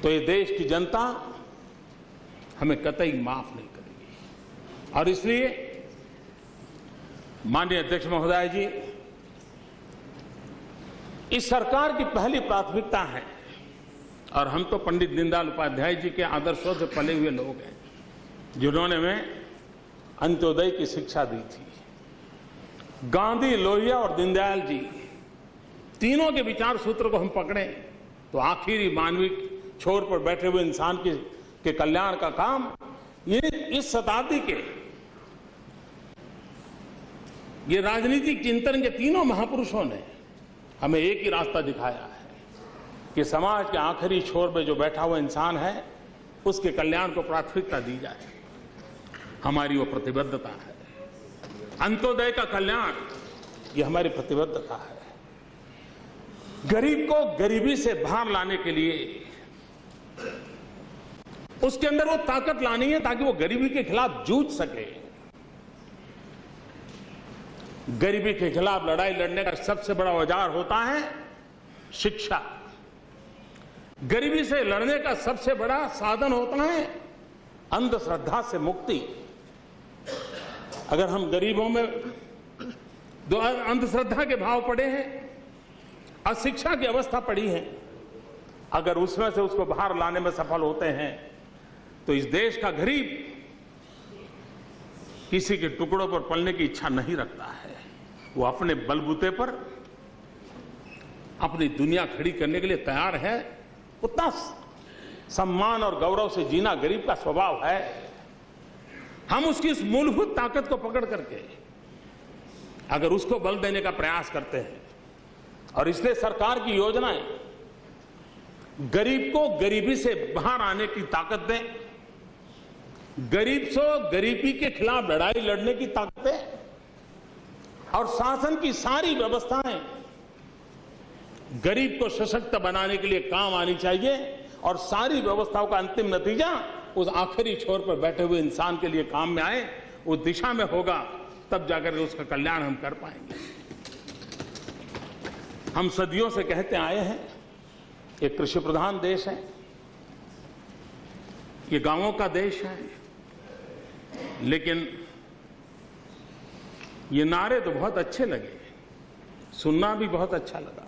तो ये देश की जनता हमें कतई माफ नहीं करेगी। और इसलिए माननीय अध्यक्ष महोदय जी, इस सरकार की पहली प्राथमिकता है, और हम तो पंडित दीनदयाल उपाध्याय जी के आदर्शों से पले हुए लोग हैं, जिन्होंने हमें अंत्योदय की शिक्षा दी थी। गांधी, लोहिया और दीनदयाल जी तीनों के विचार सूत्र को हम पकड़े तो आखिरी मानवीय छोर पर बैठे हुए इंसान के कल्याण का काम ये इस शताब्दी के ये राजनीतिक चिंतन के तीनों महापुरुषों ने हमें एक ही रास्ता दिखाया है कि समाज के आखिरी छोर पे जो बैठा हुआ इंसान है उसके कल्याण को प्राथमिकता दी जाए। हमारी वो प्रतिबद्धता है। अंत्योदय का कल्याण ये हमारी प्रतिबद्धता है। गरीब को गरीबी से बाहर लाने के लिए उसके अंदर वो ताकत लानी है ताकि वो गरीबी के खिलाफ जूझ सके। गरीबी के खिलाफ लड़ाई लड़ने का सबसे बड़ा औजार होता है शिक्षा। गरीबी से लड़ने का सबसे बड़ा साधन होता है अंधश्रद्धा से मुक्ति। अगर हम गरीबों में दो अंधश्रद्धा के भाव पड़े हैं, अशिक्षा की अवस्था पड़ी है, अगर उसमें से उसको बाहर लाने में सफल होते हैं तो इस देश का गरीब किसी के टुकड़ों पर पलने की इच्छा नहीं रखता है। वो अपने बलबूते पर अपनी दुनिया खड़ी करने के लिए तैयार है। उतना सम्मान और गौरव से जीना गरीब का स्वभाव है। हम उसकी इस मूलभूत ताकत को पकड़ करके अगर उसको बल देने का प्रयास करते हैं, और इसलिए सरकार की योजनाएं गरीब को गरीबी से बाहर आने की ताकत दें, गरीब से गरीबी के खिलाफ लड़ाई लड़ने की ताकत दें, और शासन की सारी व्यवस्थाएं गरीब को सशक्त बनाने के लिए काम आनी चाहिए, और सारी व्यवस्थाओं का अंतिम नतीजा उस आखिरी छोर पर बैठे हुए इंसान के लिए काम में आए, उस दिशा में होगा, तब जाकर उसका कल्याण हम कर पाएंगे। हम सदियों से कहते आए हैं ये कृषि प्रधान देश है, ये गांवों का देश है, लेकिन ये नारे तो बहुत अच्छे लगे, सुनना भी बहुत अच्छा लगा,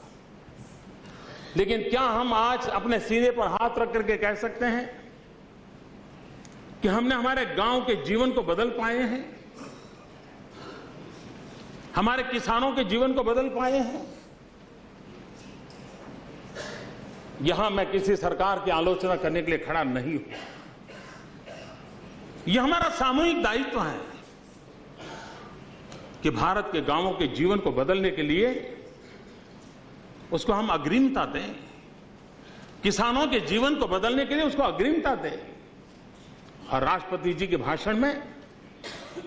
लेकिन क्या हम आज अपने सीने पर हाथ रख करके कह सकते हैं कि हमने हमारे गांव के जीवन को बदल पाए हैं, हमारे किसानों के जीवन को बदल पाए हैं? यहां मैं किसी सरकार की आलोचना करने के लिए खड़ा नहीं हूं। यह हमारा सामूहिक दायित्व है कि भारत के गांवों के जीवन को बदलने के लिए उसको हम अग्रिमता दें, किसानों के जीवन को बदलने के लिए उसको अग्रिमता दें। और राष्ट्रपति जी के भाषण में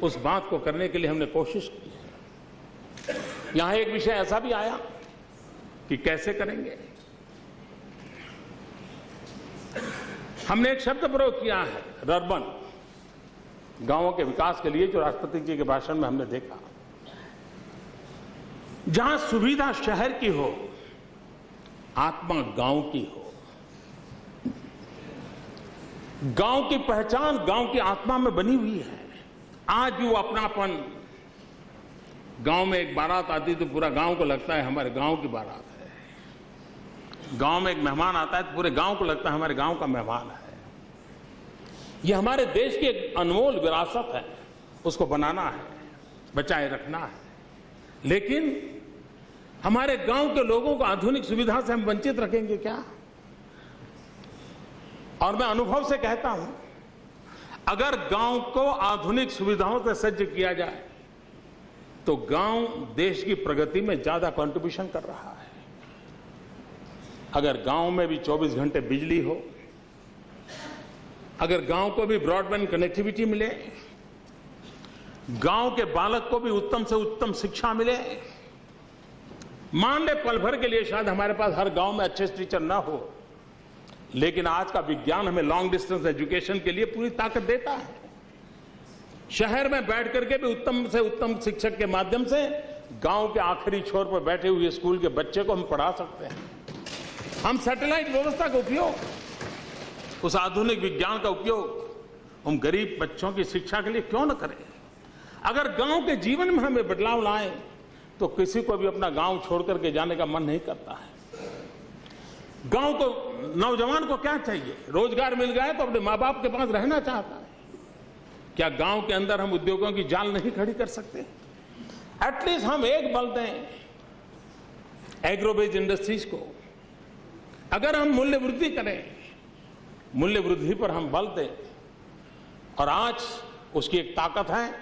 उस बात को करने के लिए हमने कोशिश की है। यहां एक विषय ऐसा भी आया कि कैसे करेंगे। हमने एक शब्द प्रयोग किया है रर्बन, गांवों के विकास के लिए, जो राष्ट्रपति जी के भाषण में हमने देखा। जहां सुविधा शहर की हो, आत्मा गांव की हो। गांव की पहचान गांव की आत्मा में बनी हुई है। आज भी वो अपनापन, गांव में एक बारात आती तो पूरा गांव को लगता है हमारे गांव की बारात है। गांव में एक मेहमान आता है तो पूरे गांव को लगता है हमारे गांव का मेहमान है। ये हमारे देश की एक अनमोल विरासत है, उसको बनाना है, बचाए रखना है। लेकिन हमारे गांव के लोगों को आधुनिक सुविधा से हम वंचित रखेंगे क्या? और मैं अनुभव से कहता हूं, अगर गांव को आधुनिक सुविधाओं से सज्ज किया जाए तो गांव देश की प्रगति में ज्यादा कंट्रीब्यूशन कर रहा है। अगर गांव में भी 24 घंटे बिजली हो, अगर गांव को भी ब्रॉडबैंड कनेक्टिविटी मिले, गांव के बालक को भी उत्तम से उत्तम शिक्षा मिले। मान ले पल भर के लिए शायद हमारे पास हर गांव में अच्छे टीचर ना हो, लेकिन आज का विज्ञान हमें लॉन्ग डिस्टेंस एजुकेशन के लिए पूरी ताकत देता है। शहर में बैठ करके भी उत्तम से उत्तम शिक्षक के माध्यम से गांव के आखिरी छोर पर बैठे हुए स्कूल के बच्चे को हम पढ़ा सकते हैं। हम सैटेलाइट व्यवस्था का उपयोग उस आधुनिक विज्ञान का उपयोग हम गरीब बच्चों की शिक्षा के लिए क्यों न करें? अगर गांव के जीवन में हमें बदलाव लाएं तो किसी को भी अपना गांव छोड़ करके जाने का मन नहीं करता है। गांव को, नौजवान को क्या चाहिए? रोजगार मिल गया तो अपने माँ बाप के पास रहना चाहता है। क्या गांव के अंदर हम उद्योगों की जाल नहीं खड़ी कर सकते? एटलीस्ट हम एक बल दें एग्रो बेस्ड इंडस्ट्रीज को। अगर हम मूल्य वृद्धि करें, मूल्य वृद्धि पर हम बल दें, और आज उसकी एक ताकत है,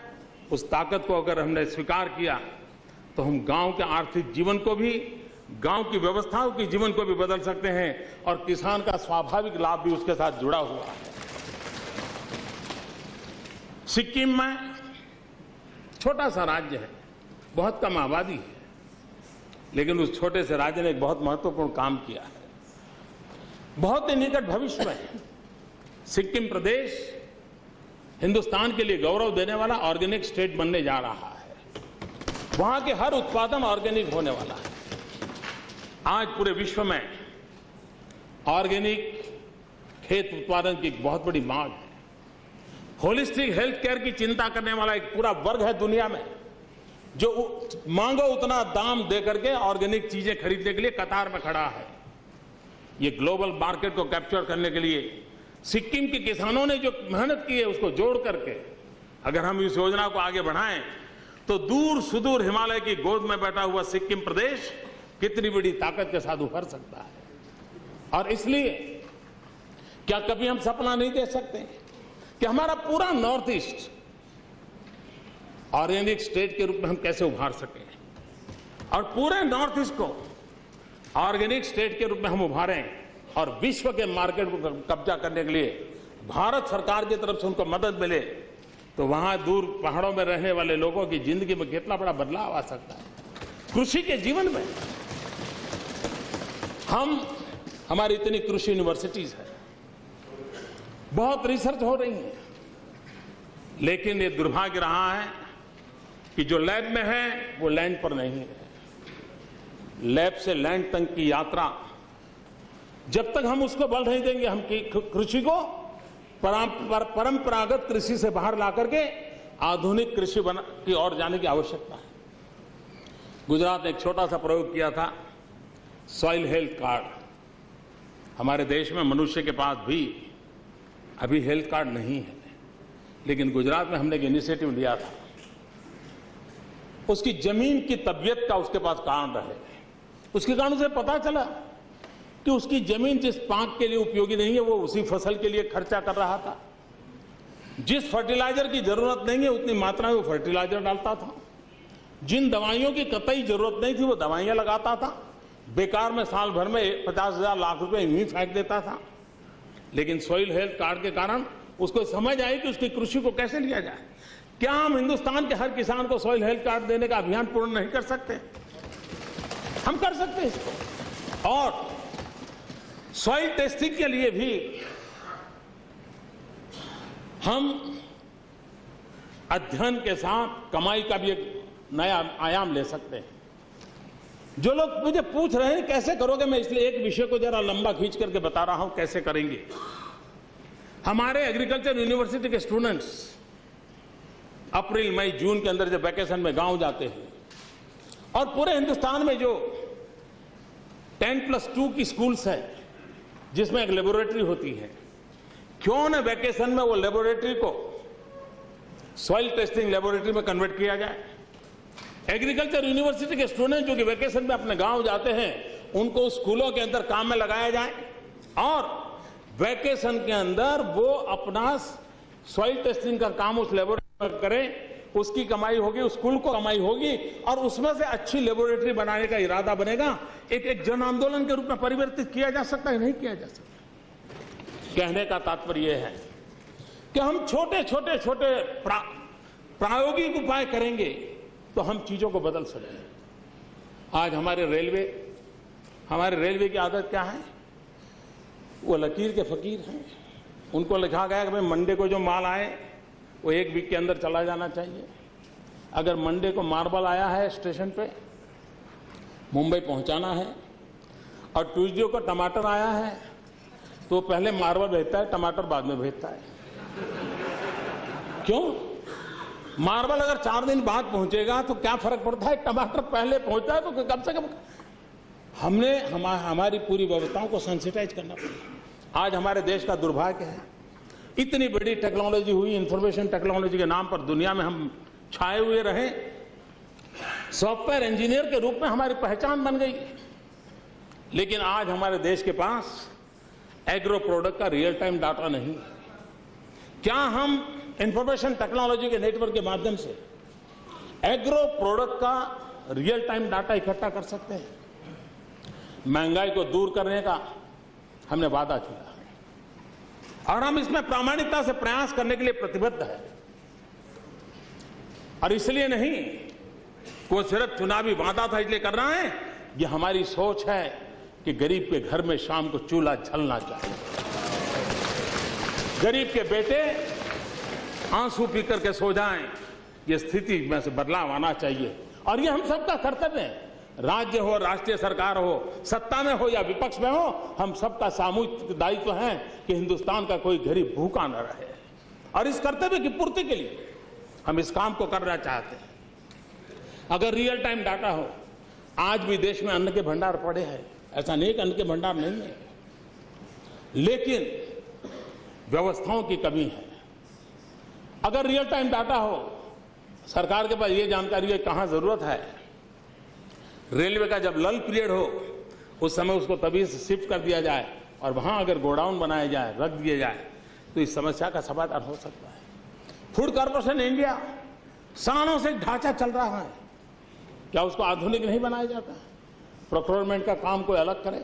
उस ताकत को अगर हमने स्वीकार किया तो हम गांव के आर्थिक जीवन को भी, गांव की व्यवस्थाओं के जीवन को भी बदल सकते हैं, और किसान का स्वाभाविक लाभ भी उसके साथ जुड़ा हुआ है। सिक्किम में छोटा सा राज्य है, बहुत कम आबादी है, लेकिन उस छोटे से राज्य ने एक बहुत महत्वपूर्ण काम किया है। बहुत ही निकट भविष्य में सिक्किम प्रदेश हिंदुस्तान के लिए गौरव देने वाला ऑर्गेनिक स्टेट बनने जा रहा है। वहां के हर उत्पादन ऑर्गेनिक होने वाला है। आज पूरे विश्व में ऑर्गेनिक खेत उत्पादन की एक बहुत बड़ी मांग है। होलिस्टिक हेल्थ केयर की चिंता करने वाला एक पूरा वर्ग है दुनिया में, जो मांगो उतना दाम दे करके ऑर्गेनिक चीजें खरीदने के लिए कतार में खड़ा है। ये ग्लोबल मार्केट को कैप्चर करने के लिए सिक्किम के किसानों ने जो मेहनत की है, उसको जोड़ करके अगर हम इस योजना को आगे बढ़ाएं तो दूर सुदूर हिमालय की गोद में बैठा हुआ सिक्किम प्रदेश कितनी बड़ी ताकत के साथ उभर सकता है। और इसलिए क्या कभी हम सपना नहीं दे सकते कि हमारा पूरा नॉर्थ ईस्ट ऑर्गेनिक स्टेट के रूप में हम कैसे उभार सकें, और पूरे नॉर्थ ईस्ट को ऑर्गेनिक स्टेट के रूप में हम उभारें, और विश्व के मार्केट को कब्जा करने के लिए भारत सरकार की तरफ से उनको मदद मिले, तो वहां दूर पहाड़ों में रहने वाले लोगों की जिंदगी में कितना बड़ा बदलाव आ सकता है। कृषि के जीवन में हमारी इतनी कृषि यूनिवर्सिटीज है, बहुत रिसर्च हो रही है, लेकिन ये दुर्भाग्य रहा है कि जो लैब में है वो लैंड पर नहीं है। लैब से लैंड तक की यात्रा जब तक हम उसको बल नहीं देंगे, हम कृषि को परंपरागत कृषि से बाहर ला करके आधुनिक कृषि की ओर जाने की आवश्यकता है। गुजरात ने एक छोटा सा प्रयोग किया था, सॉइल हेल्थ कार्ड। हमारे देश में मनुष्य के पास भी अभी हेल्थ कार्ड नहीं है, लेकिन गुजरात में हमने एक इनिशिएटिव लिया था। उसकी जमीन की तबीयत का उसके पास कारण रहे, उसके कारण उसे पता चला कि उसकी जमीन जिस पाक के लिए उपयोगी नहीं है वो उसी फसल के लिए खर्चा कर रहा था। जिस फर्टिलाइजर की जरूरत नहीं है उतनी मात्रा में वो फर्टिलाइजर डालता था। जिन दवाइयों की कतई जरूरत नहीं थी वो दवाइयां लगाता था। बेकार में साल भर में 50,000 लाख रुपए यूं ही फेंक देता था। लेकिन सॉइल हेल्थ कार्ड के कारण उसको समझ आई कि उसकी कृषि को कैसे लिया जाए। क्या हम हिंदुस्तान के हर किसान को सॉइल हेल्थ कार्ड देने का अभियान पूर्ण नहीं कर सकते? हम कर सकते हैं इसको। और सॉइल टेस्टिंग के लिए भी हम अध्ययन के साथ कमाई का भी एक नया आयाम ले सकते हैं। जो लोग मुझे पूछ रहे हैं कैसे करोगे, मैं इसलिए एक विषय को जरा लंबा खींच करके बता रहा हूं कैसे करेंगे। हमारे एग्रीकल्चर यूनिवर्सिटी के स्टूडेंट्स अप्रैल मई जून के अंदर जब वैकेशन में गांव जाते हैं, और पूरे हिंदुस्तान में जो 10+2 की स्कूल्स है जिसमें एक लेबोरेटरी होती है, क्यों न वैकेशन में वो लेबोरेटरी को सॉइल टेस्टिंग लेबोरेटरी में कन्वर्ट किया जाए। एग्रीकल्चर यूनिवर्सिटी के स्टूडेंट जो कि वैकेशन में अपने गांव जाते हैं, उनको स्कूलों के अंदर काम में लगाया जाए, और वैकेशन के अंदर वो अपना सॉइल टेस्टिंग का काम उस लेबोरेटरी में करें। उसकी कमाई होगी, उस स्कूल को कमाई होगी, और उसमें से अच्छी लेबोरेटरी बनाने का इरादा बनेगा। एक जन आंदोलन के रूप में परिवर्तित किया जा सकता है, नहीं किया जा सकता। कहने का तात्पर्य यह है कि हम छोटे छोटे छोटे प्रायोगिक उपाय करेंगे तो हम चीजों को बदल सकते। आज हमारे रेलवे की आदत क्या है? वो लकीर के फकीर हैं। उनको लिखा गया कि भाई मंडे को जो माल आए वो 1 वीक के अंदर चला जाना चाहिए। अगर मंडे को मार्बल आया है स्टेशन पे, मुंबई पहुंचाना है, और ट्यूसडे को टमाटर आया है, तो पहले मार्बल भेजता है, टमाटर बाद में भेजता है। क्यों? मार्बल अगर 4 दिन बाद पहुंचेगा तो क्या फर्क पड़ता है, टमाटर पहले पहुंचता है तो कम से कम हमने हमारी पूरी व्यवस्थाओं को सेंसिटाइज करना पड़ेगा। आज हमारे देश का दुर्भाग्य है, इतनी बड़ी टेक्नोलॉजी हुई, इंफॉर्मेशन टेक्नोलॉजी के नाम पर दुनिया में हम छाए हुए रहे, सॉफ्टवेयर इंजीनियर के रूप में हमारी पहचान बन गई, लेकिन आज हमारे देश के पास एग्रो प्रोडक्ट का रियल टाइम डाटा नहीं। क्या हम इंफॉर्मेशन टेक्नोलॉजी के नेटवर्क के माध्यम से एग्रो प्रोडक्ट का रियल टाइम डाटा इकट्ठा कर सकते हैं? महंगाई को दूर करने का हमने वादा किया और हम इसमें प्रामाणिकता से प्रयास करने के लिए प्रतिबद्ध है। और इसलिए नहीं वो सिर्फ चुनावी वादा था इसलिए कर रहा है, ये हमारी सोच है कि गरीब के घर में शाम को चूल्हा जलना चाहिए, गरीब के बेटे आंसू पी करके सो जाएं, ये स्थिति में से बदलाव आना चाहिए। और ये हम सबका कर्तव्य है, राज्य हो, राष्ट्रीय सरकार हो, सत्ता में हो या विपक्ष में हो, हम सबका सामूहिक दायित्व है कि हिंदुस्तान का कोई गरीब भूखा न रहे। और इस कर्तव्य की पूर्ति के लिए हम इस काम को करना चाहते हैं। अगर रियल टाइम डाटा हो, आज भी देश में अन्न के भंडार पड़े हैं, ऐसा नहीं कि अन्न के भंडार नहीं है, लेकिन व्यवस्थाओं की कमी है। अगर रियल टाइम डाटा हो, सरकार के पास ये जानकारी है कहां जरूरत है, रेलवे का जब लल पीरियड हो उस समय उसको तभी से शिफ्ट कर दिया जाए और वहां अगर गोडाउन बनाया जाए, रख दिए जाए, तो इस समस्या का समाधान हो सकता है। फूड कॉर्पोरेशन इंडिया सालों से ढांचा चल रहा है, क्या उसको आधुनिक नहीं बनाया जाता? प्रोक्योरमेंट का काम कोई अलग करे,